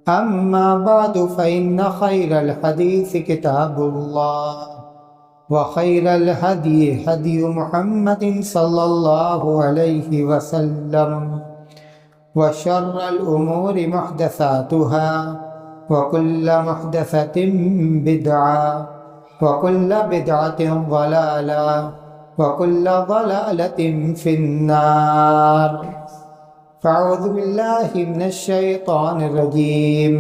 أما بعد فإن خير الحديث كتاب الله وخير الهدي هدي محمد صلى الله عليه وسلم وشر الأمور محدثاتها وكل محدثة بدعة وكل بدعة ضلالة وكل ضلالة في النار فأعوذ بالله من الشيطان الرجيم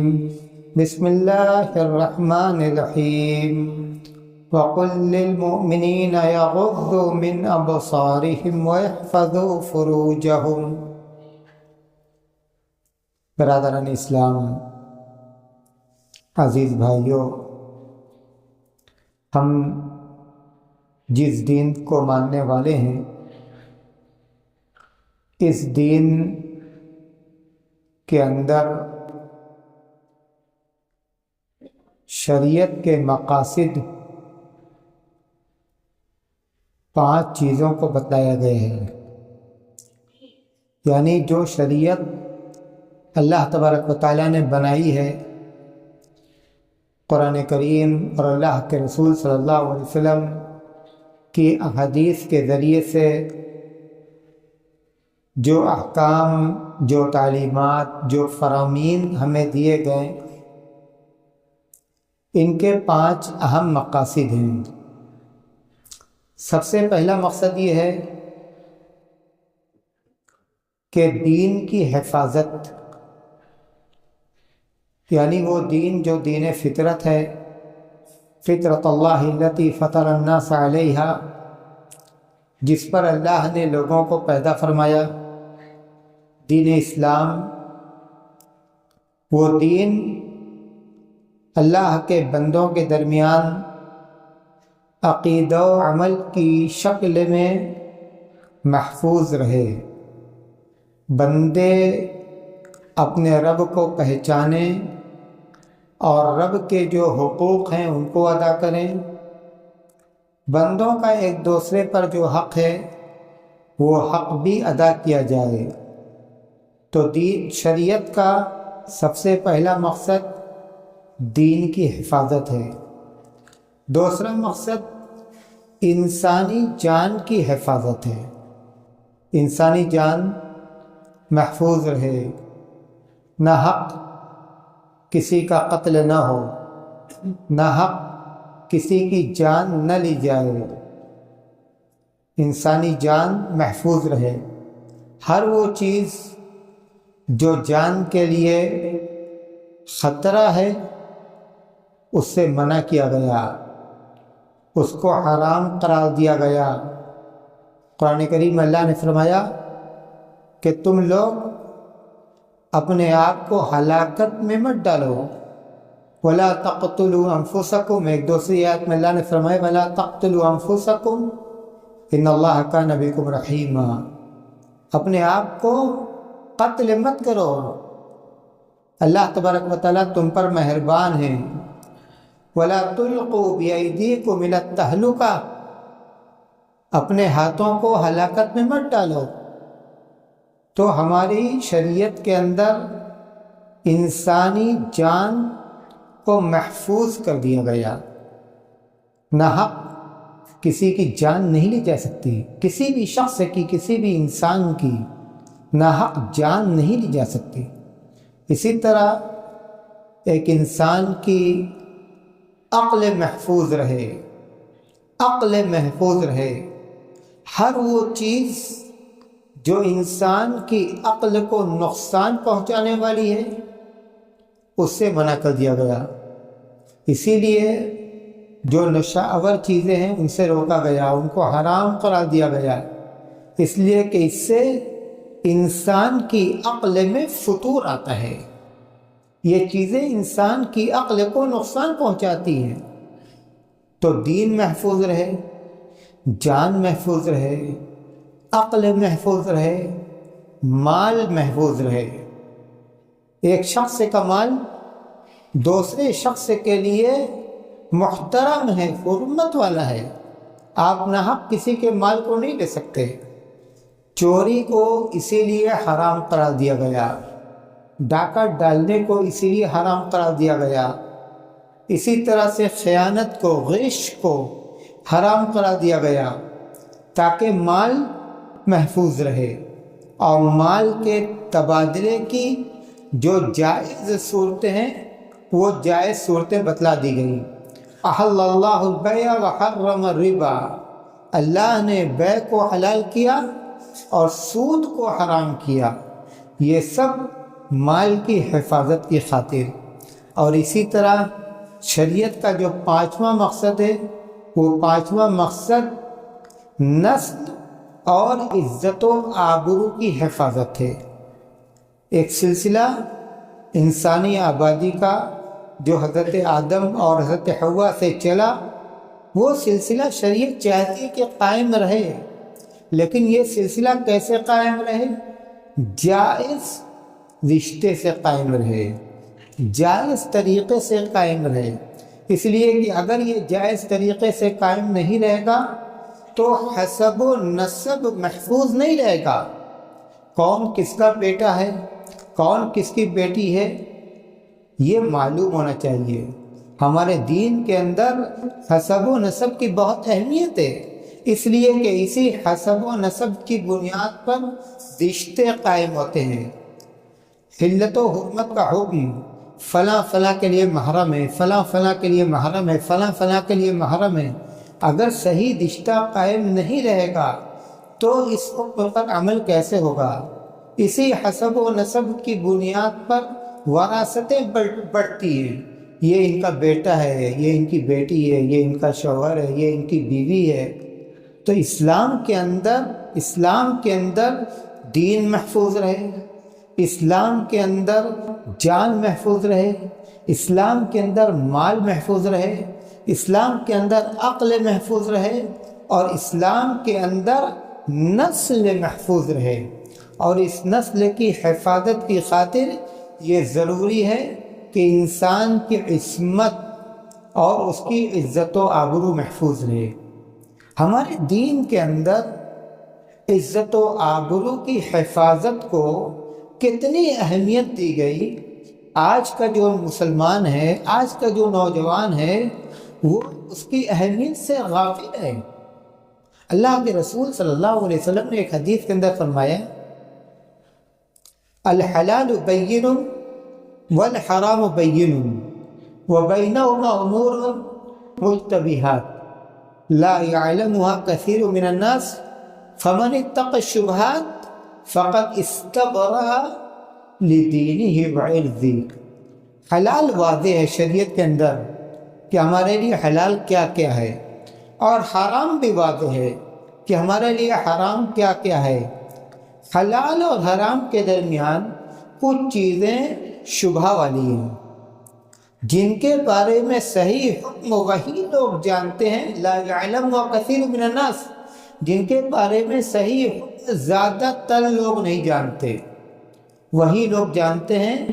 بسم الله الرحمن الرحيم وقل للمؤمنين يغضوا من أبصارهم ويحفظوا فروجهم۔ برادران اسلام، عزیز بھائیوں، ہم جس دین کو ماننے والے ہیں، اس دین کے اندر شریعت کے مقاصد 5 چیزوں کو بتایا گیا ہے۔ یعنی جو شریعت اللہ تبارک و تعالیٰ نے بنائی ہے، قرآن کریم اور اللہ کے رسول صلی اللہ علیہ وسلم کی احادیث کے ذریعے سے جو احکام، جو تعلیمات، جو فرامین ہمیں دیے گئے، ان کے 5 اہم مقاصد ہیں۔ سب سے پہلا مقصد یہ ہے کہ دین کی حفاظت، یعنی وہ دین جو دین فطرت ہے، فطرت اللہ التی فطر الناس علیہا، جس پر اللہ نے لوگوں کو پیدا فرمایا، دین اسلام، وہ دین اللہ کے بندوں کے درمیان عقیدہ و عمل کی شکل میں محفوظ رہے، بندے اپنے رب کو پہچانیں اور رب کے جو حقوق ہیں ان کو ادا کریں، بندوں کا ایک دوسرے پر جو حق ہے وہ حق بھی ادا کیا جائے۔ تو دین، شریعت کا سب سے پہلا مقصد دین کی حفاظت ہے۔ دوسرا مقصد انسانی جان کی حفاظت ہے، انسانی جان محفوظ رہے، نہ حق کسی کا قتل نہ ہو، نہ حق کسی کی جان نہ لی جائے، انسانی جان محفوظ رہے۔ ہر وہ چیز جو جان کے لیے خطرہ ہے اس سے منع کیا گیا، اس کو حرام قرار دیا گیا۔ قرآن کریم میں اللہ نے فرمایا کہ تم لوگ اپنے آپ کو ہلاکت میں مت ڈالو، وَلَا تَقْتُلُوا أَنفُسَكُمْ۔ ایک دوسری آیت میں اللہ نے فرمایا وَلَا تَقْتُلُوا أَنفُسَكُمْ إِنَّ اللَّهَ كَانَ بِكُمْ رَحِيمًا۔ اپنے آپ کو قتل مت کرو، اللہ تبارک و تعالیٰ تم پر مہربان ہیں۔ وَلَا تُلْقُوا بِأَيْدِيكُمْ إِلَى التَّهْلُكَةِ، اپنے ہاتھوں کو ہلاکت میں مت ڈالو۔ تو ہماری شریعت کے اندر انسانی جان کو محفوظ کر دیا گیا، ناحق کسی کی جان نہیں لی جا سکتی، کسی بھی شخص کی، کسی بھی انسان کی ناحق جان نہیں لی جا سکتی۔ اسی طرح ایک انسان کی عقل محفوظ رہے، عقل محفوظ رہے۔ ہر وہ چیز جو انسان کی عقل کو نقصان پہنچانے والی ہے اس سے منع کر دیا گیا۔ اسی لیے جو نشہ آور چیزیں ہیں ان سے روکا گیا، ان کو حرام قرار دیا گیا، اس لیے کہ اس سے انسان کی عقل میں فطور آتا ہے۔ یہ چیزیں انسان کی عقل کو نقصان پہنچاتی ہیں۔ تو دین محفوظ رہے، جان محفوظ رہے، عقل محفوظ رہے، مال محفوظ رہے۔ ایک شخص کا مال دوسرے شخص کے لیے محترم ہے، حرمت والا ہے۔ آپ ناحق کسی کے مال کو نہیں لے سکتے۔ چوری کو اسی لیے حرام قرار دیا گیا، ڈاکہ ڈالنے کو اسی لیے حرام قرار دیا گیا، اسی طرح سے خیانت کو، غش کو حرام قرار دیا گیا تاکہ مال محفوظ رہے، اور مال کے تبادلے کی جو جائز صورتیں ہیں وہ جائز صورتیں بتلا دی گئیں۔ احل اللہ البیع وحرم الربا، اللہ نے بیع کو حلال کیا اور سود کو حرام کیا، یہ سب مال کی حفاظت کی خاطر۔ اور اسی طرح شریعت کا جو پانچواں مقصد ہے وہ پانچواں مقصد نسل اور عزت و آبرو کی حفاظت ہے۔ ایک سلسلہ انسانی آبادی کا جو حضرت آدم اور حضرت حوا سے چلا، وہ سلسلہ شریعت چاہتی ہے کہ قائم رہے، لیکن یہ سلسلہ کیسے قائم رہے؟ جائز رشتے سے قائم رہے، جائز طریقے سے قائم رہے۔ اس لیے کہ اگر یہ جائز طریقے سے قائم نہیں رہے گا تو حسب و نسب محفوظ نہیں رہے گا۔ کون کس کا بیٹا ہے، کون کس کی بیٹی ہے، یہ معلوم ہونا چاہیے۔ ہمارے دین کے اندر حسب و نسب کی بہت اہمیت ہے، اس لیے کہ اسی حسب و نسب کی بنیاد پر رشتے قائم ہوتے ہیں۔ حلت و حرمت کا حکم، فلاں فلاں کے لیے محرم ہے، فلاں فلاں کے لیے محرم ہے، فلاں فلاں کے لیے محرم ہے، اگر صحیح رشتہ قائم نہیں رہے گا تو اس حکم پر عمل کیسے ہوگا؟ اسی حسب و نسب کی بنیاد پر وراثتیں بڑھتی ہیں، یہ ان کا بیٹا ہے، یہ ان کی بیٹی ہے، یہ ان کا شوہر ہے، یہ ان کی بیوی ہے۔ تو اسلام کے اندر دین محفوظ رہے، اسلام کے اندر جان محفوظ رہے، اسلام کے اندر مال محفوظ رہے، اسلام کے اندر عقل محفوظ رہے، اور اسلام کے اندر نسل محفوظ رہے۔ اور اس نسل کی حفاظت کی خاطر یہ ضروری ہے کہ انسان کی عصمت اور اس کی عزت و آبرو محفوظ رہے۔ ہمارے دین کے اندر عزت و آبرو کی حفاظت کو کتنی اہمیت دی گئی۔ آج کا جو مسلمان ہے، آج کا جو نوجوان ہے، وہ اس کی اہمیت سے غافل ہے۔ اللہ کے رسول صلی اللہ علیہ وسلم نے ایک حدیث کے اندر فرمایا، الحلال بین والحرام بین وبینہما امور مشتبہات لا يعلمها كثير من الناس فمن اتقى الشبهات فقد استبرأ لدینہ وعرضہ۔ حلال واضح ہے شریعت کے اندر کہ ہمارے لیے حلال کیا کیا ہے، اور حرام بھی واضح ہے کہ ہمارے لیے حرام کیا کیا ہے۔ حلال اور حرام کے درمیان کچھ چیزیں شبہ والی ہیں جن کے بارے میں صحیح حکم وہی لوگ جانتے ہیں، لا يعلم كثير من الناس، جن کے بارے میں صحیح حکم زیادہ تر لوگ نہیں جانتے۔ وہی لوگ جانتے ہیں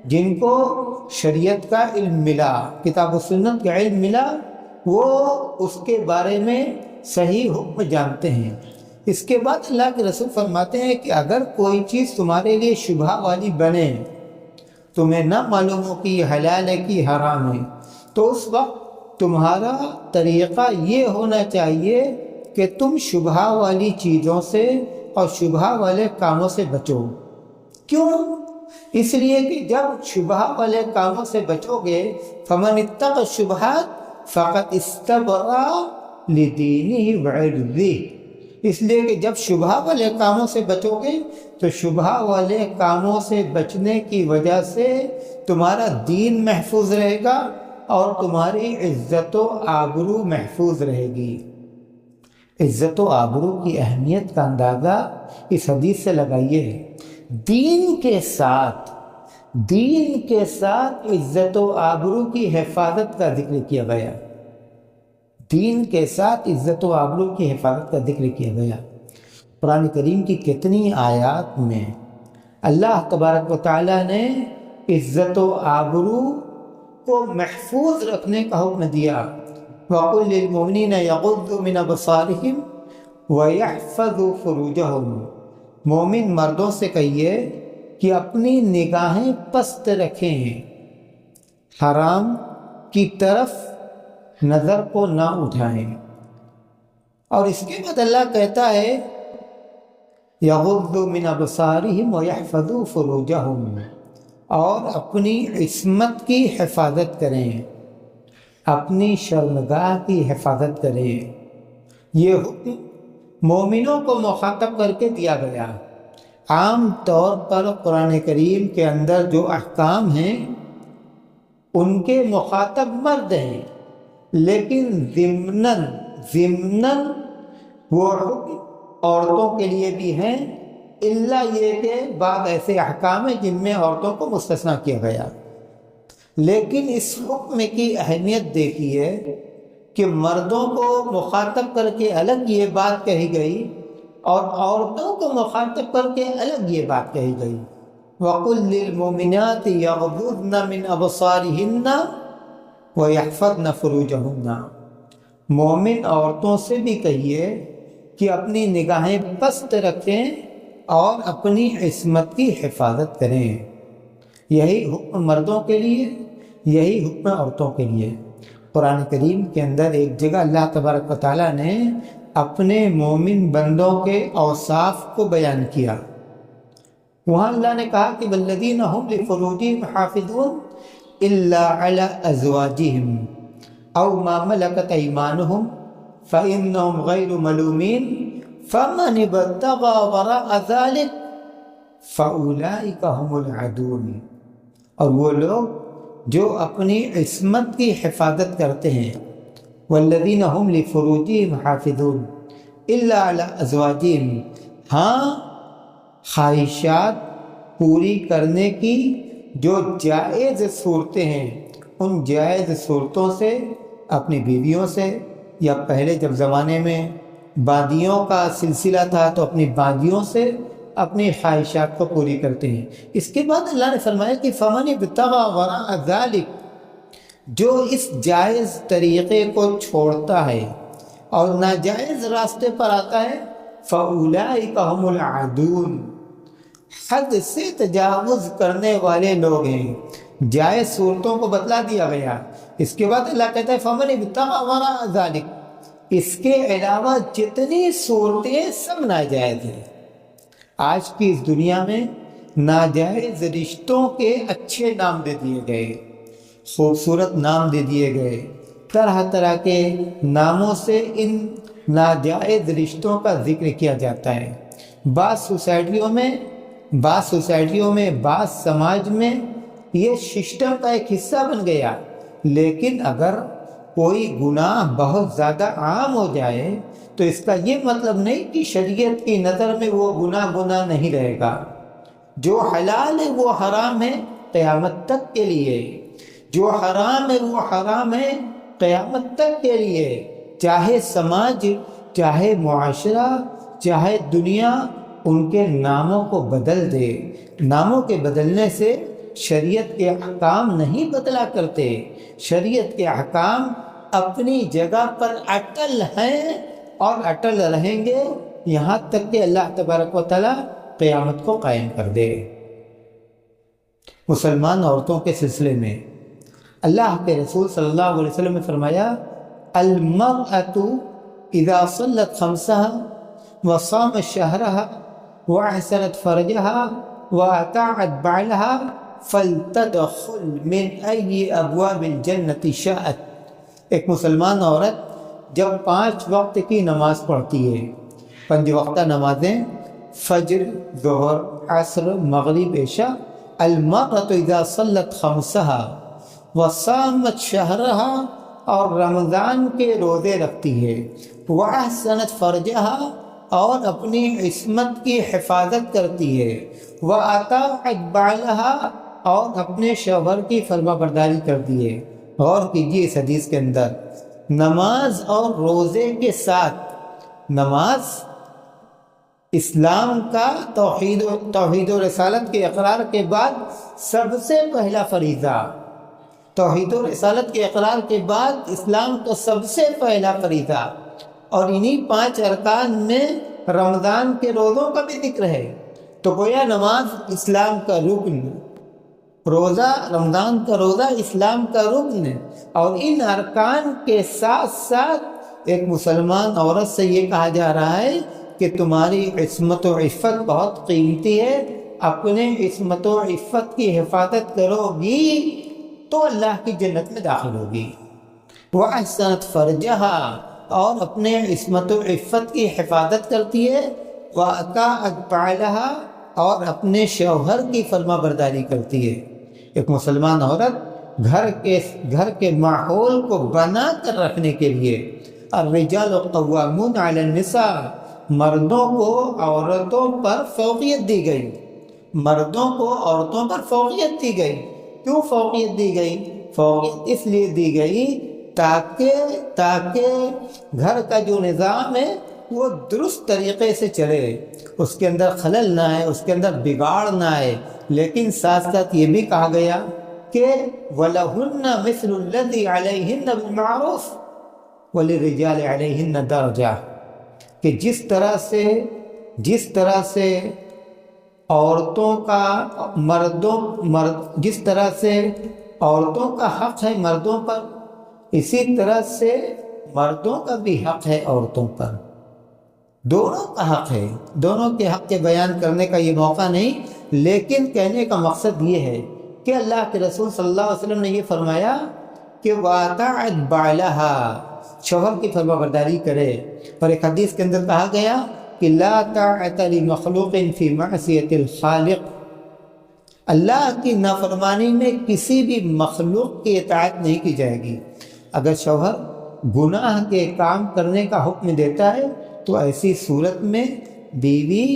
جن کو شریعت کا علم ملا، کتاب و سنت کا علم ملا، وہ اس کے بارے میں صحیح حکم جانتے ہیں۔ اس کے بعد اللہ کے رسول فرماتے ہیں کہ اگر کوئی چیز تمہارے لیے شبہ والی بنے، تمہیں نہ معلوم ہو کہ یہ حلال ہے کہ حرام ہے، تو اس وقت تمہارا طریقہ یہ ہونا چاہیے کہ تم شبہ والی چیزوں سے اور شبہ والے کاموں سے بچو۔ کیوں؟ اس لیے کہ جب شبہ والے کاموں سے بچو گے، فمن اتقى الشبہات فقد استبرأ لدینہ وعرضہ، اس لیے کہ جب شبہ والے کاموں سے بچو گے تو شبہ والے کاموں سے بچنے کی وجہ سے تمہارا دین محفوظ رہے گا اور تمہاری عزت و آبرو محفوظ رہے گی۔ عزت و آبرو کی اہمیت کا اندازہ اس حدیث سے لگائیے۔ دین کے ساتھ عزت و آبرو کی حفاظت کا ذکر کیا گیا، دین کے ساتھ عزت و آبرو کی حفاظت کا ذکر کیا گیا۔ قرآن کریم کی کتنی آیات میں اللہ تبارک و تعالیٰ نے عزت و آبرو کو محفوظ رکھنے کا حکم دیا۔ وَقُلْ لِلْمُؤْمِنِينَ يَغُضُّوا مِنْ أَبْصَارِهِمْ وَيَحْفَظُوا فُرُوجَهُمْ، مومن مردوں سے کہیے کہ اپنی نگاہیں پست رکھیں، حرام کی طرف نظر کو نہ اٹھائیں۔ اور اس کے بعد اللہ کہتا ہے یغضوا من ابصارہم ویحفظوا فروجہم، اور اپنی عصمت کی حفاظت کریں، اپنی شرمگاہ کی حفاظت کریں۔ یہ حکم مومنوں کو مخاطب کر کے دیا گیا۔ عام طور پر قرآن کریم کے اندر جو احکام ہیں ان کے مخاطب مرد ہیں، لیکن ضمناً وہ حکم عورتوں کے لیے بھی ہیں، الا یہ کہ بعض ایسے احکام ہیں جن میں عورتوں کو مستثنیٰ کیا گیا۔ لیکن اس حکم کی اہمیت دیکھیے کہ مردوں کو مخاطب کر کے الگ یہ بات کہی گئی اور عورتوں کو مخاطب کر کے الگ یہ بات کہی گئی۔ وَقُلْ لِلْمُؤْمِنَاتِ يَغْضُضْنَ مِنْ أَبْصَارِهِنَّ وَيَحْفَظْنَ فُرُوجَهُنَّ، مومن عورتوں سے بھی کہیے کہ اپنی نگاہیں پست رکھیں اور اپنی عصمت کی حفاظت کریں۔ یہی حکم مردوں کے لیے، یہی حکم عورتوں کے لیے۔ قرآن کریم کے اندر ایک جگہ اللہ تبارک و تعالیٰ نے اپنے مومن بندوں کے اوصاف کو بیان کیا۔ وہاں اللہ نے کہا کہ والذین هم لفروجہم حافظون الا علی ازواجہم او ما ملکت ایمانہم فإنہم غیر ملومین فمن ابتغى وراء ذلك فأولئک هم العادون۔ اور وہ لوگ جو اپنی عصمت کی حفاظت کرتے ہیں، والذین هم لفروجہم حافظون الا علی ازواجہم، ہاں خواہشات پوری کرنے کی جو جائز صورتیں ہیں، ان جائز صورتوں سے، اپنی بیویوں سے، یا پہلے جب زمانے میں باندیوں کا سلسلہ تھا تو اپنی باندیوں سے اپنی خواہشات کو پوری کرتے ہیں۔ اس کے بعد اللہ نے فرمایا کہ فَمَنِ ابْتَغَى وَرَاءَ ذَلِكَ، جو اس جائز طریقے کو چھوڑتا ہے اور ناجائز راستے پر آتا ہے، فَأُولَئِكَ هُمُ الْعَادُونَ، حد سے تجاوز کرنے والے لوگ ہیں۔ جائز صورتوں کو بتلا دیا گیا، اس کے بعد اللہ کہتا ہے فَمَنِ ابْتَغَى وَرَاءَ ذَلِكَ، اس کے علاوہ جتنی صورتیں سب ناجائز ہیں۔ آج کی اس دنیا میں ناجائز رشتوں کے اچھے نام دے دیے گئے، خوبصورت نام دے دیے گئے، طرح طرح کے ناموں سے ان ناجائز رشتوں کا ذکر کیا جاتا ہے۔ بعض سوسائٹیوں میں بعض سماج میں یہ سسٹم کا ایک حصہ بن گیا، لیکن اگر کوئی گناہ بہت زیادہ عام ہو جائے تو اس کا یہ مطلب نہیں کہ شریعت کی نظر میں وہ گناہ نہیں رہے گا۔ جو حلال ہے وہ حرام ہے قیامت تک کے لیے، جو حرام ہے وہ حرام ہے قیامت تک کے لیے، چاہے سماج، چاہے معاشرہ، چاہے دنیا ان کے ناموں کو بدل دے۔ ناموں کے بدلنے سے شریعت کے احکام نہیں بدلا کرتے، شریعت کے احکام اپنی جگہ پر اٹل ہیں اور اٹل رہیں گے یہاں تک کہ اللہ تبارک و تعالیٰ قیامت کو قائم کر دے۔ مسلمان عورتوں کے سلسلے میں اللہ کے رسول صلی اللہ علیہ وسلم نے فرمایا المرأة اذا صلت خمسها وصامت شهرها واحسنت فرجها واطاعت بعلها فلتدخل من ای ابواب الجنة شاءت۔ ایک مسلمان عورت جب 5 وقت کی نماز پڑھتی ہے، 5 وقتہ نمازیں فجر، ظہر، عصر، مغرب، عشاء، المرأة اذا صلت خمسها وصامت شهرها، اور رمضان کے روزے رکھتی ہے، وَأَحْسَنَتْ فَرْجَهَا، اور اپنی عصمت کی حفاظت کرتی ہے، وَأَطَاعَتْ بَعْلَهَا، اور اپنے شوہر کی فرما برداری کرتی ہے۔ غور کیجیے اس حدیث کے اندر نماز اور روزے کے ساتھ، نماز اسلام کا توحید و رسالت کے اقرار کے بعد سب سے پہلا فریضہ، توحید و رسالت کے اقرار کے بعد اسلام کا سب سے پہلا فریضہ، اور انہی 5 ارکان میں رمضان کے روزوں کا بھی ذکر ہے۔ تو گویا نماز اسلام کا رکن، روزہ رمضان کا روزہ اسلام کا رکن ہے، اور ان ارکان کے ساتھ ساتھ ایک مسلمان عورت سے یہ کہا جا رہا ہے کہ تمہاری عصمت و عفت بہت قیمتی ہے، اپنے عصمت و عفت کی حفاظت کرو گی تو اللہ کی جنت میں داخل ہوگی۔ وَأَحْسَنَتْ فَرْجَهَا، اور اپنے عصمت و عفت کی حفاظت کرتی ہے، وَأَطَاعَتْ بَعْلَهَا، اور اپنے شوہر کی فرما برداری کرتی ہے۔ ایک مسلمان عورت گھر کے ماحول کو بنا کر رکھنے کے لیے، الرجال قوامون علی النساء، مردوں کو عورتوں پر فوقیت دی گئی، مردوں کو عورتوں پر فوقیت دی گئی۔ کیوں فوقیت دی گئی؟ فوقیت اس لیے دی گئی تاکہ گھر کا جو نظام ہے وہ درست طریقے سے چلے، اس کے اندر خلل نہ آئے، اس کے اندر بگاڑ نہ آئے۔ لیکن ساتھ ساتھ یہ بھی کہا گیا کہ وَلَهُنَّ مِثْلُ الَّذِي عَلَيْهِنَّ بِالْمَعْرُوفِ وَلِلرِّجَالِ عَلَيْهِنَّ دَرَجَةٌ، کہ جس طرح سے عورتوں کا حق ہے مردوں پر، اسی طرح سے مردوں کا بھی حق ہے عورتوں پر۔ دونوں کا حق ہے، دونوں کے حق کے بیان کرنے کا یہ موقع نہیں، لیکن کہنے کا مقصد یہ ہے کہ اللہ کے رسول صلی اللہ علیہ وسلم نے یہ فرمایا کہ وَأَطَاعَتْ بَعْلَهَا، شوہر کی فرما برداری کرے۔ اور ایک حدیث کے اندر کہا گیا کہ لَا طَاعَةَ لِمَخْلُوقٍ فِي مَعْصِيَةِ الْخَالِقِ، اللہ کی نافرمانی میں کسی بھی مخلوق کی اطاعت نہیں کی جائے گی۔ اگر شوہر گناہ کے کام کرنے کا حکم دیتا ہے تو ایسی صورت میں بیوی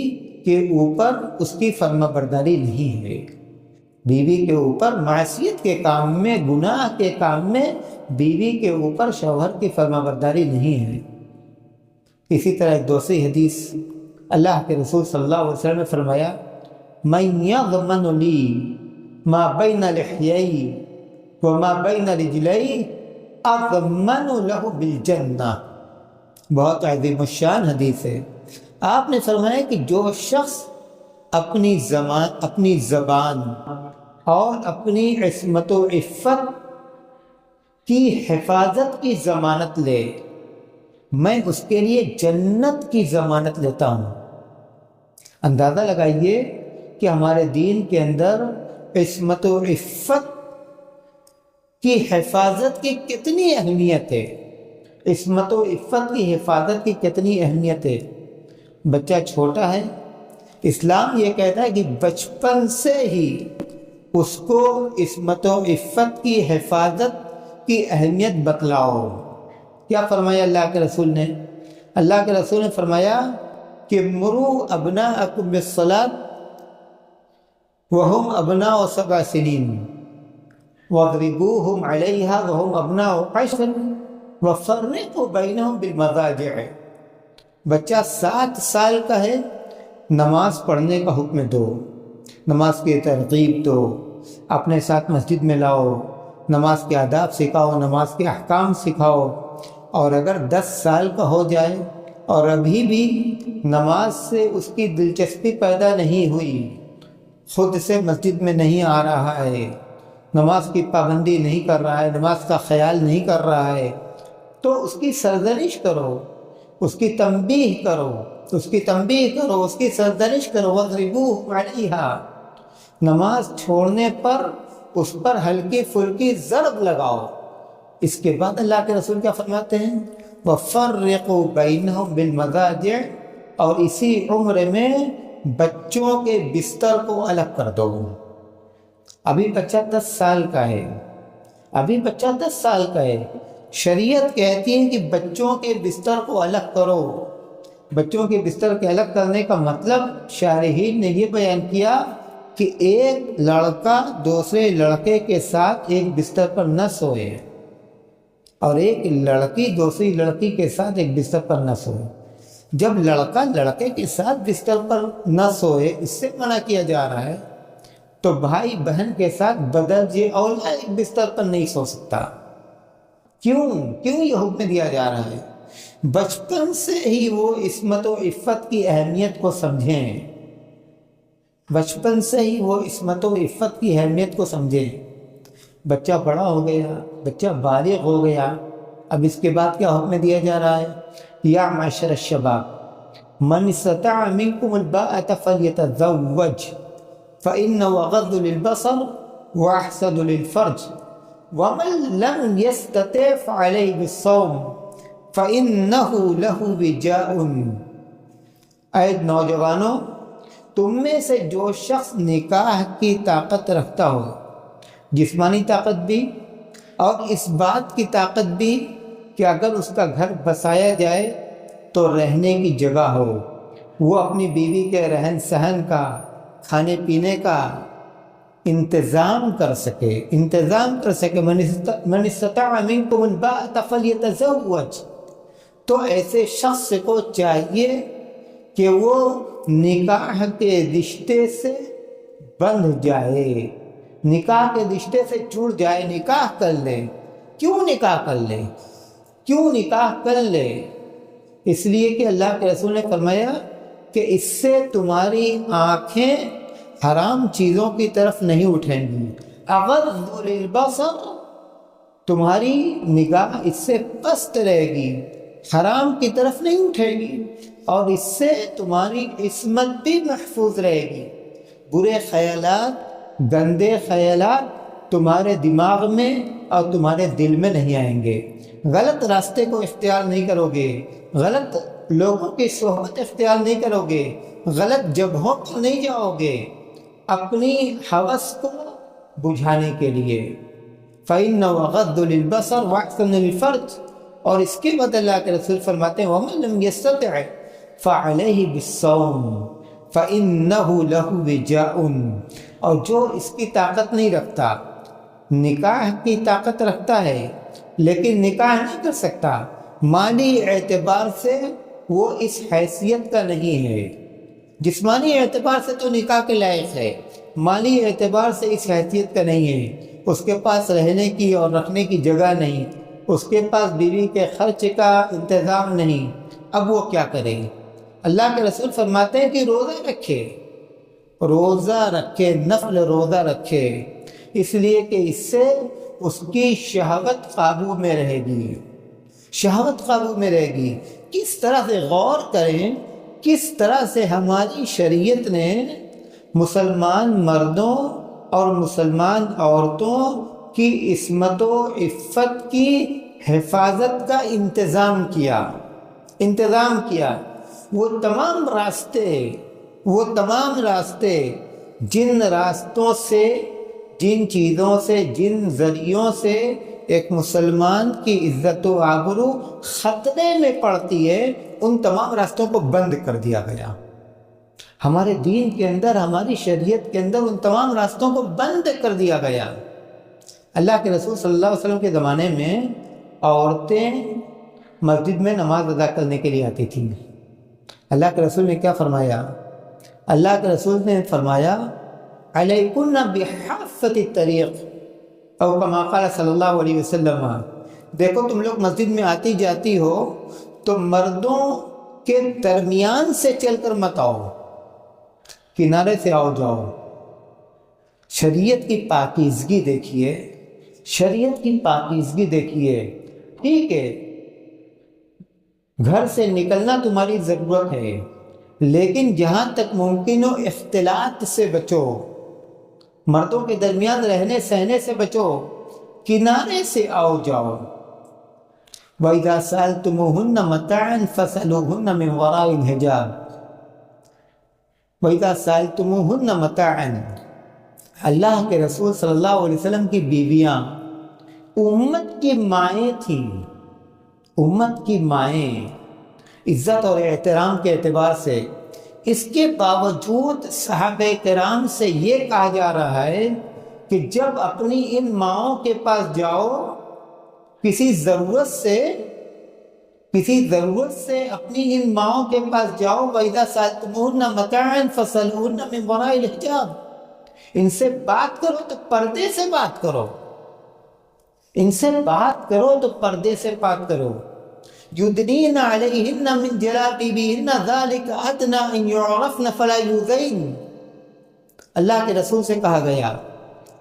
کے اوپر اس کی فرما برداری نہیں ہے۔ بیوی کے اوپر معصیت کے کام میں، گناہ کے کام میں بیوی کے اوپر شوہر کی فرما برداری نہیں ہے۔ اسی طرح ایک دوسری حدیث اللہ کے رسول صلی اللہ علیہ وسلم نے فرمایا مَن يَضْمَنُ لِي مَا بَيْنَ لِحْيَيْهِ وَمَا بَيْنَ رِجْلَيْهِ أَضْمَنُ لَهُ بِالْجَنَّةِ، بہت عظیم الشان حدیث ہے۔ آپ نے فرمایا کہ جو شخص اپنی زبان اور اپنی عصمت و عفت کی حفاظت کی ضمانت لے، میں اس کے لیے جنت کی ضمانت لیتا ہوں۔ اندازہ لگائیے کہ ہمارے دین کے اندر عصمت و عفت کی حفاظت کی کتنی اہمیت ہے، عصمت و عفت کی حفاظت کی کتنی اہمیت ہے۔ بچہ چھوٹا ہے، اسلام یہ کہتا ہے کہ بچپن سے ہی اس کو عصمت و عفت کی حفاظت کی اہمیت بتلاؤ۔ کیا فرمایا اللہ کے رسول نے؟ اللہ کے رسول نے فرمایا کہ مروا ابناءکم بالصلاۃ وہم ابناء 7 سنین واضربوہم علیہا وہم ابناء 10 وفرقوا بینہم بالمضاجع۔ بچہ 7 سال کا ہے، نماز پڑھنے کا حکم دو، نماز کی ترغیب دو، اپنے ساتھ مسجد میں لاؤ، نماز کے آداب سکھاؤ، نماز کے احکام سکھاؤ۔ اور اگر 10 سال کا ہو جائے اور ابھی بھی نماز سے اس کی دلچسپی پیدا نہیں ہوئی، خود سے مسجد میں نہیں آ رہا ہے، نماز کی پابندی نہیں کر رہا ہے، نماز کا خیال نہیں کر رہا ہے، تو اس کی سرزنش کرو، اس کی تنبیہ کرو، اس کی سرزنش کرو۔ وَاضْرِبُوهُ عَلَيْهَا، نماز چھوڑنے پر اس پر ہلکی پھلکی ضرب لگاؤ۔ اس کے بعد اللہ کے رسول کیا فرماتے ہیں؟ وَفَرِّقُوا بَيْنَهُمْ بِالْمَضَاجِعِ، اور اسی عمر میں بچوں کے بستر کو الگ کر دو۔ ابھی بچہ 10 سال کا ہے، شریعت کہتی ہے کہ بچوں کے بستر کو الگ کرو۔ بچوں کے بستر کے الگ کرنے کا مطلب شارحین نے یہ بیان کیا کہ ایک لڑکا دوسرے لڑکے کے ساتھ ایک بستر پر نہ سوئے، اور ایک لڑکی دوسری لڑکی کے ساتھ ایک بستر پر نہ سوئے۔ جب لڑکا لڑکے کے ساتھ بستر پر نہ سوئے، اس سے منع کیا جا رہا ہے، تو بھائی بہن کے ساتھ بدرجہ اولا ایک بستر پر نہیں سو سکتا۔ کیوں یہ حکم دیا جا رہا ہے؟ بچپن سے ہی وہ عصمت و عفت کی اہمیت کو سمجھیں۔ بچپن سے ہی وہ عصمت و عفت کی اہمیت کو سمجھے. بچہ بڑا ہو گیا, بچہ بالغ ہو گیا, اب اس کے بعد کیا حکم دیا جا رہا ہے؟ یا معشر الشباب من استطاع منکم الباءة فلیتزوج فإنه أغض للبصر وأحسن للفرج ومن لم يستطع فعليه بالصوم فإنه له وجاء. اے نوجوانوں, تم میں سے جو شخص نکاح کی طاقت رکھتا ہو, جسمانی طاقت بھی اور اس بات کی طاقت بھی کہ اگر اس کا گھر بسایا جائے تو رہنے کی جگہ ہو, وہ اپنی بیوی کے رہن سہن کا, کھانے پینے کا انتظام کر سکے. من استطاع منکم الباءة فلیتزوج. تو ایسے شخص کو چاہیے کہ وہ نکاح کے رشتے سے بندھ جائے, نکاح کے رشتے سے جڑ جائے, نکاح کر لے. کیوں نکاح کر لے؟ اس لیے کہ اللہ کے رسول نے فرمایا کہ اس سے تمہاری آنکھیں حرام چیزوں کی طرف نہیں اٹھیں گی. اغض للبصر, تمہاری نگاہ اس سے پست رہے گی, حرام کی طرف نہیں اٹھے گی, اور اس سے تمہاری عصمت بھی محفوظ رہے گی. برے خیالات, گندے خیالات تمہارے دماغ میں اور تمہارے دل میں نہیں آئیں گے. غلط راستے کو اختیار نہیں کرو گے, غلط لوگوں کی صحبت اختیار نہیں کرو گے, غلط جگہوں پر نہیں جاؤ گے اپنی ہوس کو بجھانے کے لیے. فَإِنَّهُ أَغَضُّ لِلْبَصَرِ وَأَحْسَنُ لِلْفَرْجِ. اور اس کے بعد اللہ کے رسول فرماتے ہیں وَمَن لَّمْ يَسْتَطِعْ فَعَلَيْهِ بِالصَّوْمِ فَإِنَّهُ لَهُ وِجَاءٌ. اور جو اس کی طاقت نہیں رکھتا, نکاح کی طاقت رکھتا ہے لیکن نکاح نہیں کر سکتا, مالی اعتبار سے وہ اس حیثیت کا نہیں ہے. جسمانی اعتبار سے تو نکاح کے لائق ہے, مالی اعتبار سے اس حیثیت کا نہیں ہے. اس کے پاس رہنے کی اور رکھنے کی جگہ نہیں, اس کے پاس بیوی کے خرچ کا انتظام نہیں. اب وہ کیا کرے؟ اللہ کے رسول فرماتے ہیں کہ روزہ رکھے, نفل روزہ رکھے, اس لیے کہ اس سے اس کی شہوت قابو میں رہے گی, شہوت قابو میں رہے گی. کس طرح سے غور کریں, کس طرح سے ہماری شریعت نے مسلمان مردوں اور مسلمان عورتوں کی عصمت و عفت کی حفاظت کا انتظام کیا. وہ تمام راستے جن راستوں سے, جن چیزوں سے, جن ذریعوں سے ایک مسلمان کی عزت و آبرو خطرے میں پڑتی ہے, ان تمام راستوں کو بند کر دیا گیا. ہمارے دین کے اندر, ہماری شریعت کے اندر ان تمام راستوں کو بند کر دیا گیا. اللہ کے رسول صلی اللہ علیہ وسلم کے زمانے میں عورتیں مسجد میں نماز ادا کرنے کے لیے آتی تھیں. اللہ کے رسول نے کیا فرمایا؟ اللہ کے رسول نے فرمایا علیکن بحافۃ الطریق او کما قال صلی اللہ علیہ وسلم. دیکھو تم لوگ مسجد میں آتی جاتی ہو تو مردوں کے درمیان سے چل کر مت آؤ, کنارے سے آؤ جاؤ. شریعت کی پاکیزگی دیکھیے, شریعت کی پاکیزگی دیکھیے. ٹھیک ہے, گھر سے نکلنا تمہاری ضرورت ہے, لیکن جہاں تک ممکن ہو اختلاط سے بچو, مردوں کے درمیان رہنے سہنے سے بچو, کنارے سے آؤ جاؤ. وَإِذَا سَأَلْتُمُوهُنَّ مَتَاعًا فَاسْأَلُوهُنَّ مِنْ وَرَاءِ الْحِجَابِ. وَإِذَا سَأَلْتُمُوهُنَّ مَتَاعًا. اللہ کے رسول صلی اللہ علیہ وسلم کی بیویاں امت کی مائیں تھیں, امت کی مائیں, عزت اور احترام کے اعتبار سے. اس کے باوجود صحابہ کرام سے یہ کہا جا رہا ہے کہ جب اپنی ان ماؤں کے پاس جاؤ, کسی ضرورت سے اپنی ان ماؤں کے پاس جاؤ, وَإِذَا سَأَلْتُمُوهُنَّ مَتَاعًا فَاسْأَلُوهُنَّ مِنْ وَرَاءِ الْحِجَابِ. ان سے بات کرو تو پردے سے بات کرو, ان سے بات کرو تو پردے سے بات کرو. یدنین علیہن من جلابیبہن ذالک ادنی ان یعرفن فلا یؤذین. اللہ کے رسول سے کہا گیا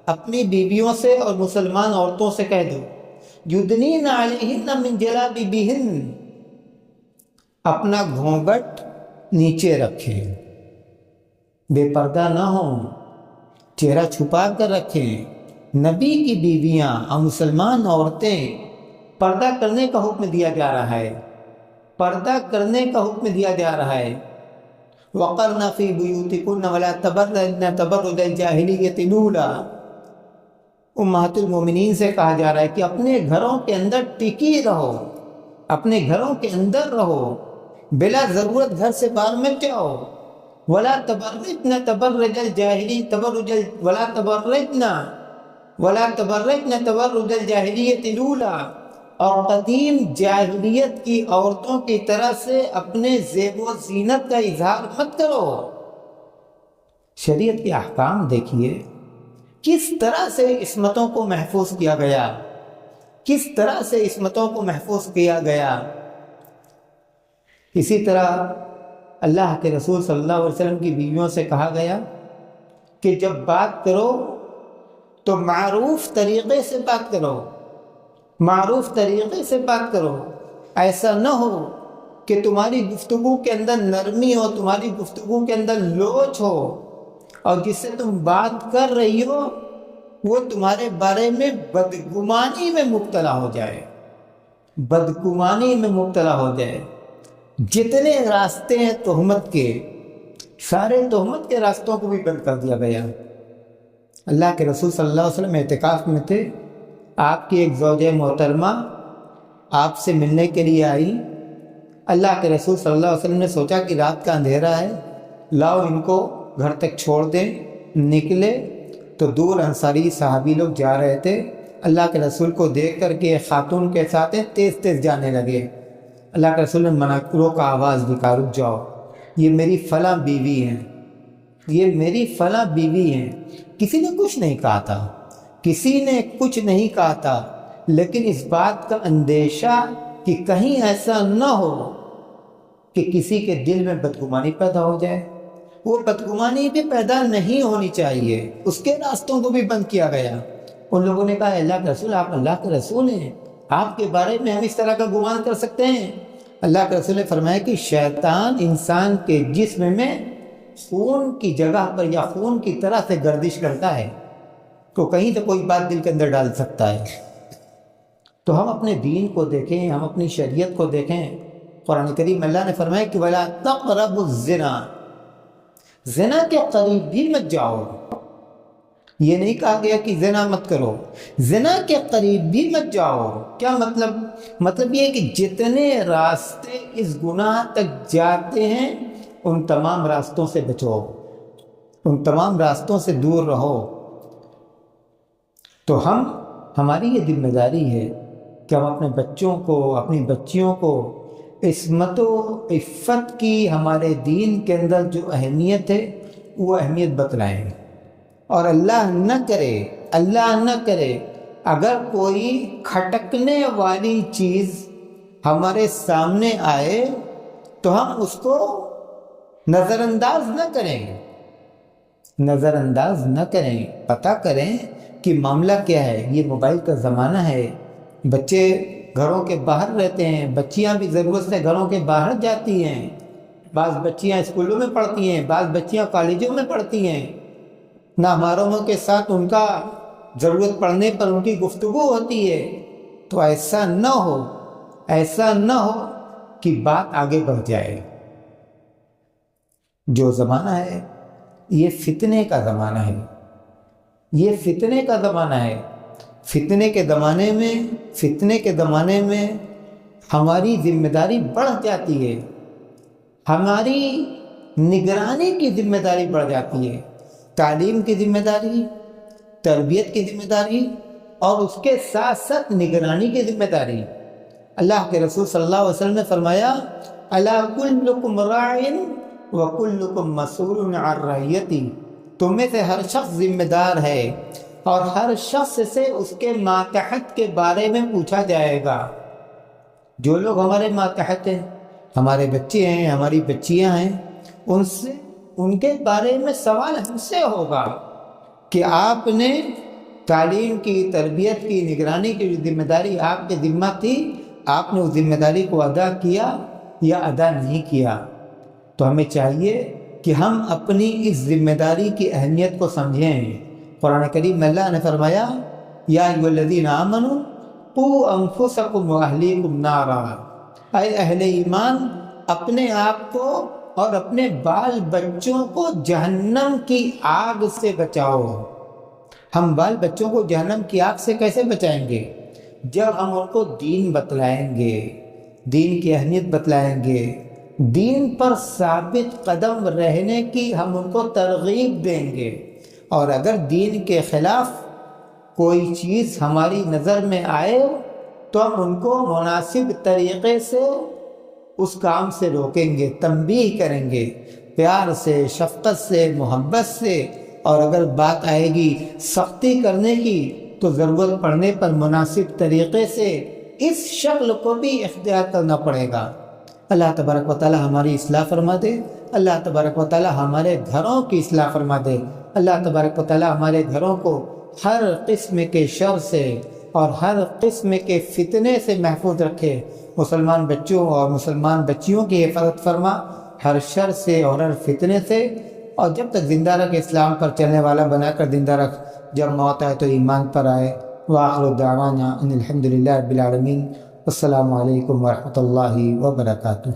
اپنی بیویوں سے اور مسلمان عورتوں سے کہہ دو یدنین علیہن من جلابیبہن، اپنا گھونگھٹ نیچے رکھیں، بے پردہ نہ ہوں، چہرہ چھپا کر رکھیں۔ نبی کی بیویاں اور مسلمان عورتیں پردہ کرنے کا حکم دیا جا رہا ہے، پردہ کرنے کا حکم دیا جا رہا ہے۔ وَقَرْنَ فِي بُيُوتِكُنَّ وَلَا تَبَرَّجْنَ تَبَرُّجَ الْجَاهِلِيَّةِ الْأُولَىٰ، امہات المومنین سے کہا جا رہا ہے کہ اپنے گھروں کے اندر ٹکی رہو، اپنے گھروں کے اندر رہو، بلا ضرورت گھر سے باہر مت جاؤ۔ وَلَا تَبَرَّجْنَ تَبَرُّجَ الْجَاهِلِيَّةِ الْأُولَىٰ، اور قدیم جاہلیت کی عورتوں کی طرح سے اپنے زیب و زینت کا اظہار مت کرو۔ شریعت کے احکام دیکھیے کس طرح سے عصمتوں کو محفوظ کیا گیا، کس طرح سے عصمتوں کو محفوظ کیا گیا۔ اسی طرح اللہ کے رسول صلی اللہ علیہ وسلم کی بیویوں سے کہا گیا کہ جب بات کرو تو معروف طریقے سے بات کرو، معروف طریقے سے بات کرو۔ ایسا نہ ہو کہ تمہاری گفتگو کے اندر نرمی ہو، تمہاری گفتگو کے اندر لوچ ہو، اور جس سے تم بات کر رہی ہو وہ تمہارے بارے میں بدگمانی میں مبتلا ہو جائے، بدگمانی میں مبتلا ہو جائے۔ جتنے راستے ہیں تہمت کے، سارے تہمت کے راستوں کو بھی بند کر دیا گیا۔ اللہ کے رسول صلی اللہ علیہ وسلم اعتکاف میں تھے، آپ کی ایک زوجہ محترمہ آپ سے ملنے کے لیے آئی۔ اللہ کے رسول صلی اللہ علیہ وسلم نے سوچا کہ رات کا اندھیرا ہے، لاؤ ان کو گھر تک چھوڑ دیں۔ نکلے تو دور انصاری صحابی لوگ جا رہے تھے، اللہ کے رسول کو دیکھ کر کے خاتون کے ساتھ تیز تیز جانے لگے۔ اللہ کے رسول نے منع روکا، آواز دکھا، رک جاؤ، یہ میری فلاں بیوی ہیں، یہ میری فلاں بیوی ہیں۔ کسی نے کچھ نہیں کہا تھا، کسی نے کچھ نہیں کہا تھا، لیکن اس بات کا اندیشہ کہ کہیں ایسا نہ ہو کہ کسی کے دل میں بدگمانی پیدا ہو جائے۔ وہ بدگمانی بھی پیدا نہیں ہونی چاہیے، اس کے راستوں کو بھی بند کیا گیا۔ ان لوگوں نے کہا اللہ کے رسول، آپ اللہ کے رسول ہیں، آپ کے بارے میں ہم اس طرح کا گمان کر سکتے ہیں؟ اللہ کے رسول نے فرمایا کہ شیطان انسان کے جسم میں خون کی جگہ پر یا خون کی طرح سے گردش کرتا ہے، تو کہیں تو کوئی بات دل کے اندر ڈال سکتا ہے۔ تو ہم اپنے دین کو دیکھیں، ہم اپنی شریعت کو دیکھیں۔ قرآن کریم اللہ نے فرمایا کہ وَلَا تَقْرَبُوا الزِّنَا، زنا کے قریب بھی مت جاؤ۔ یہ نہیں کہا گیا کہ زنا مت کرو، زنا کے قریب بھی مت جاؤ۔ کیا مطلب؟ مطلب یہ کہ جتنے راستے اس گناہ تک جاتے ہیں ان تمام راستوں سے بچو، ان تمام راستوں سے دور رہو۔ تو ہماری یہ ذمہ داری ہے کہ ہم اپنے بچوں کو، اپنی بچیوں کو عصمت و عفت کی ہمارے دین کے اندر جو اہمیت ہے وہ اہمیت بتلائیں۔ اور اللہ نہ کرے اگر کوئی کھٹکنے والی چیز ہمارے سامنے آئے تو ہم اس کو نظر انداز نہ کریں، پتہ کریں کہ معاملہ کیا ہے۔ یہ موبائل کا زمانہ ہے، بچے گھروں کے باہر رہتے ہیں، بچیاں بھی ضرورت سے گھروں کے باہر جاتی ہیں، بعض بچیاں اسکولوں میں پڑھتی ہیں، بعض بچیاں کالجوں میں پڑھتی ہیں، نامحرموں کے ساتھ ان کا ضرورت پڑنے پر ان کی گفتگو ہوتی ہے۔ تو ایسا نہ ہو کہ بات آگے بڑھ جائے۔ جو زمانہ ہے یہ فتنے کا زمانہ ہے، یہ فتنے کا زمانہ ہے۔ فتنے کے زمانے میں ہماری ذمہ داری بڑھ جاتی ہے، ہماری نگرانی کی ذمہ داری بڑھ جاتی ہے، تعلیم کی ذمہ داری، تربیت کی ذمہ داری، اور اس کے ساتھ ساتھ نگرانی کی ذمہ داری۔ اللہ کے رسول صلی اللہ علیہ وسلم نے فرمایا الا کلکم راع وکلکم مسئول عن رعیتہ، تم میں سے ہر شخص ذمہ دار ہے اور ہر شخص سے اس کے ماتحت کے بارے میں پوچھا جائے گا۔ جو لوگ ہمارے ماتحت ہیں، ہمارے بچے ہیں، ہماری بچیاں ہیں، ان سے ان کے بارے میں سوال ہم سے ہوگا کہ آپ نے تعلیم کی، تربیت کی، نگرانی کی جو ذمہ داری آپ کے ذمہ تھی، آپ نے اس ذمہ داری کو ادا کیا یا ادا نہیں کیا۔ تو ہمیں چاہیے کہ ہم اپنی اس ذمہ داری کی اہمیت کو سمجھیں۔ قرآن کریم میں اللہ نے فرمایا یا ایھا الذین آمنوا قوا انفسکم واہلیکم نارا، اے اہل ایمان اپنے آپ کو اور اپنے بال بچوں کو جہنم کی آگ سے بچاؤ۔ ہم بال بچوں کو جہنم کی آگ سے کیسے بچائیں گے؟ جب ہم ان کو دین بتلائیں گے، دین کی اہمیت بتلائیں گے، دین پر ثابت قدم رہنے کی ہم ان کو ترغیب دیں گے۔ اور اگر دین کے خلاف کوئی چیز ہماری نظر میں آئے تو ہم ان کو مناسب طریقے سے اس کام سے روکیں گے، تنبیہ کریں گے، پیار سے، شفقت سے، محبت سے۔ اور اگر بات آئے گی سختی کرنے کی تو ضرورت پڑنے پر مناسب طریقے سے اس شکل کو بھی اختیار کرنا پڑے گا۔ اللہ تبارک و تعالی ہماری اصلاح فرما دے، اللہ تبارک و تعالی ہمارے گھروں کی اصلاح فرما دے، اللہ تبارک و تعالی ہمارے گھروں کو ہر قسم کے شر سے اور ہر قسم کے فتنے سے محفوظ رکھے۔ مسلمان بچوں اور مسلمان بچیوں کی حفاظت فرما ہر شر سے اور ہر فتنے سے، اور جب تک زندہ رکھ اسلام پر چلنے والا بنا کر زندہ رکھ، جب موت آئے تو ایمان پر آئے۔ وآخر دعوانا ان الحمدللہ رب العالمین۔ السلام علیکم ورحمۃ اللہ وبرکاتہ۔